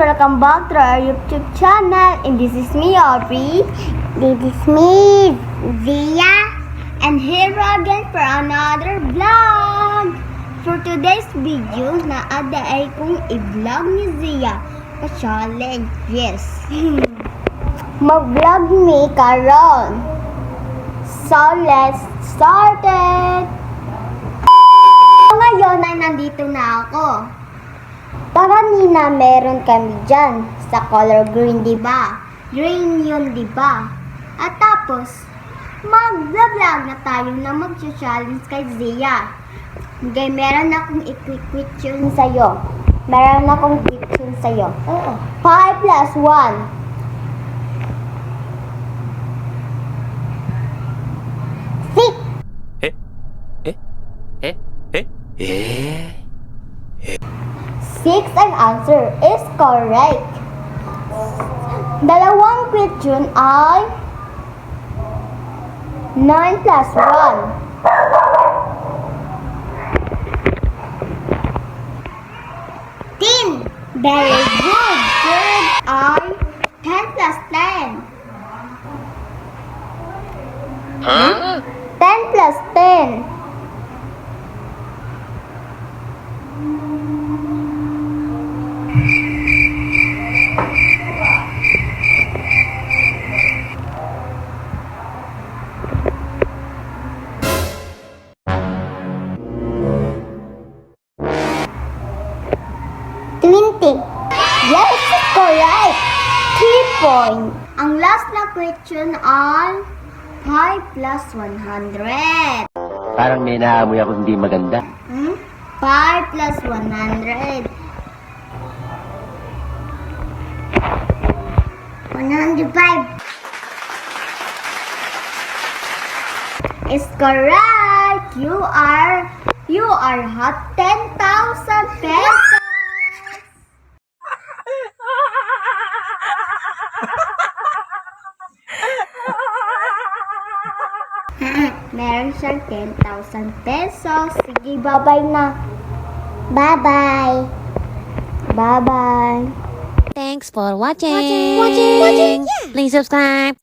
welcome back to our YouTube channel. And this is me, Aubrey. This is me, Zia. And here again for another vlog. For today's video, naadaay kong i-vlog ni Zia. Pa-challenge, yes. Mag-vlog me karon. So, let's start it. Ngayon ay nandito na ako. Kanina meron kami dyan sa color green, diba? Green yun, diba? At tapos, mag-vlog na tayo na mag-challenge kay Zia. Okay, meron akong i-question sa'yo. Meron akong question sa'yo. 5 plus 1. 6 ang answer is correct. Dalawang question ay 9 plus 1. 10. Very good. Third ay 10 plus 10. Huh? 10 plus 10. Yes, correct. 3 points. Ang last na question ay 5 plus 100. Parang may naamoy ako hindi maganda. 5 plus 100. 105. Is correct. You are hot 10,000 pesos. Meron siyang 10,000 pesos. Sige, bye-bye na. Bye-bye. Bye-bye. Thanks for watching. Yeah. Please subscribe.